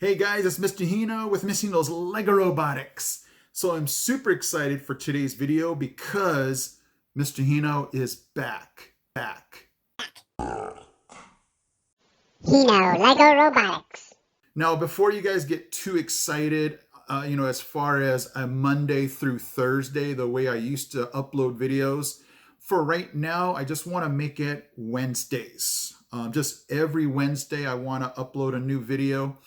Hey guys, it's Mr. Hino with Missing Those Lego Robotics. So I'm super excited for today's video because Mr. Hino is back. Hino Lego Robotics. Now, before you guys get too excited, as far as a Monday through Thursday, the way I used to upload videos, for right now, I just want to make it Wednesdays. Just every Wednesday, I want to upload a new video.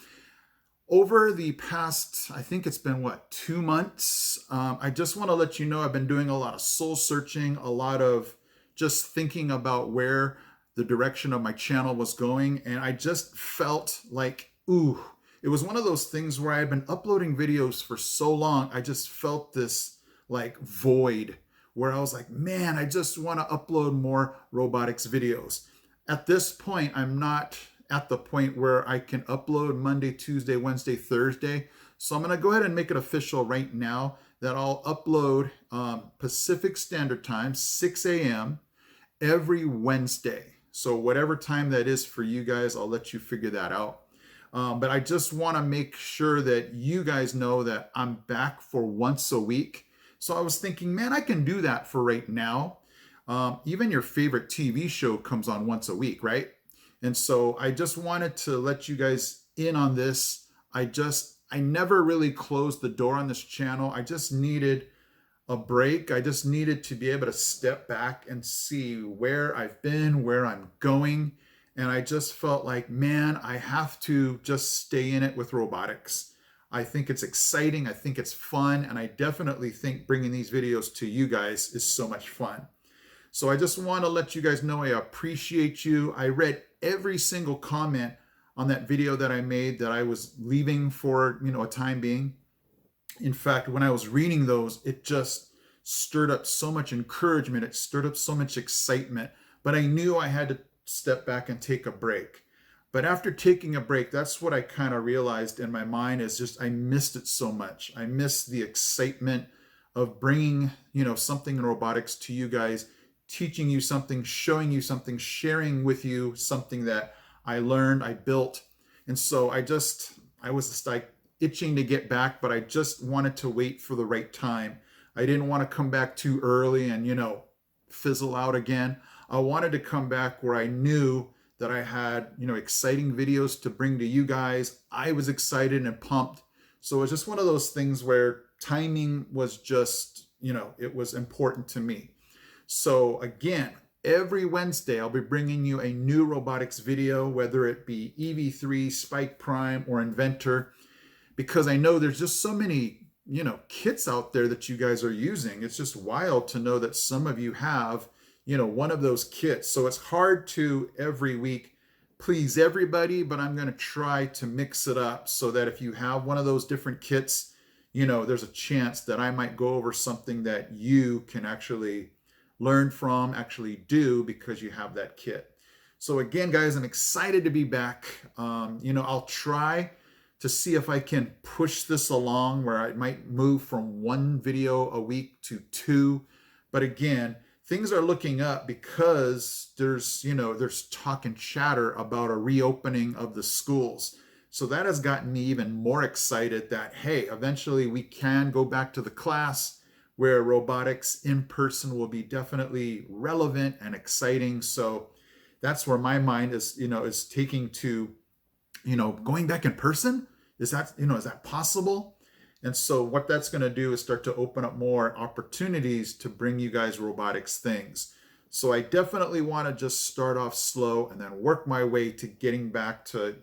Over the past, I think it's been 2 months, I just want to let you know I've been doing a lot of soul searching, a lot of just thinking about where the direction of my channel was going, and I just felt like, it was one of those things where I've been uploading videos for so long, I just felt this like void where I was like, man, I just want to upload more robotics videos. At this point, I'm not at the point where I can upload Monday, Tuesday, Wednesday, Thursday. So I'm going to go ahead and make it official right now that I'll upload Pacific Standard Time, 6 a.m. every Wednesday. So whatever time that is for you guys, I'll let you figure that out. But I just want to make sure that you guys know that I'm back for once a week. So I was thinking, man, I can do that for right now. Even your favorite TV show comes on once a week, right? And so I just wanted to let you guys in on this. I never really closed the door on this channel. I just needed a break. I just needed to be able to step back and see where I've been, where I'm going. And I just felt like, man, I have to just stay in it with robotics. I think it's exciting. I think it's fun. And I definitely think bringing these videos to you guys is so much fun. So I just want to let you guys know I appreciate you. I read every single comment on that video that I made that I was leaving for, a time being. In fact, when I was reading those, it just stirred up so much encouragement. It stirred up so much excitement. But I knew I had to step back and take a break. But after taking a break, that's what I kind of realized in my mind is just I missed it so much. I missed the excitement of bringing, something in robotics to you guys, teaching you something, showing you something, sharing with you something that I learned, I built. And so I was just like itching to get back, but I just wanted to wait for the right time. I didn't want to come back too early and, fizzle out again. I wanted to come back where I knew that I had, exciting videos to bring to you guys. I was excited and pumped. So it was just one of those things where timing was just, it was important to me. So again, every Wednesday, I'll be bringing you a new robotics video, whether it be EV3, Spike Prime, or Inventor, because I know there's just so many, kits out there that you guys are using. It's just wild to know that some of you have, one of those kits. So it's hard to every week please everybody, but I'm going to try to mix it up so that if you have one of those different kits, there's a chance that I might go over something that you can actually learn from, actually do because you have that kit. So again, guys, I'm excited to be back. I'll try to see if I can push this along where I might move from one video a week to 2. But again, things are looking up because there's talk and chatter about a reopening of the schools. So that has gotten me even more excited that, hey, eventually we can go back to the class where robotics in person will be definitely relevant and exciting. So that's where my mind is, is taking to, going back in person. Is that possible? And so what that's going to do is start to open up more opportunities to bring you guys robotics things. So I definitely want to just start off slow and then work my way to getting back to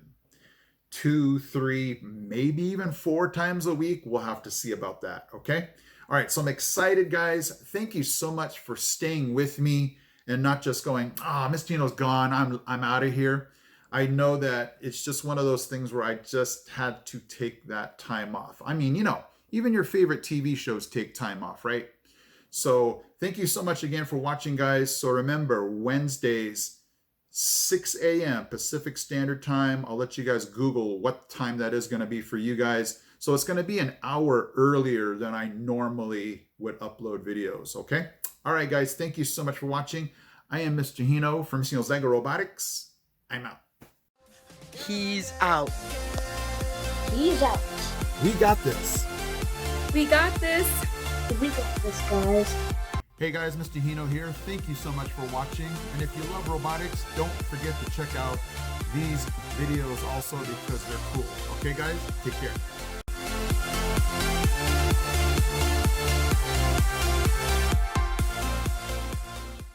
2, 3, maybe even 4 times a week. We'll have to see about that. Okay. All right. So I'm excited, guys. Thank you so much for staying with me and not just going, Mr. Hino's gone. I'm out of here. I know that it's just one of those things where I just had to take that time off. I mean, even your favorite TV shows take time off, right? So thank you so much again for watching, guys. So remember, Wednesdays, 6 a.m. Pacific Standard Time. I'll let you guys Google what time that is going to be for you guys. So it's going to be an hour earlier than I normally would upload videos, okay? All right, guys, thank you so much for watching. I am Mr. Hino from Missing Those Lego Robotics. I'm out. He's out. He's out. We got this. We got this. We got this, guys. Hey guys, Mr. Hino here. Thank you so much for watching. And if you love robotics, don't forget to check out these videos also because they're cool. Okay guys, take care.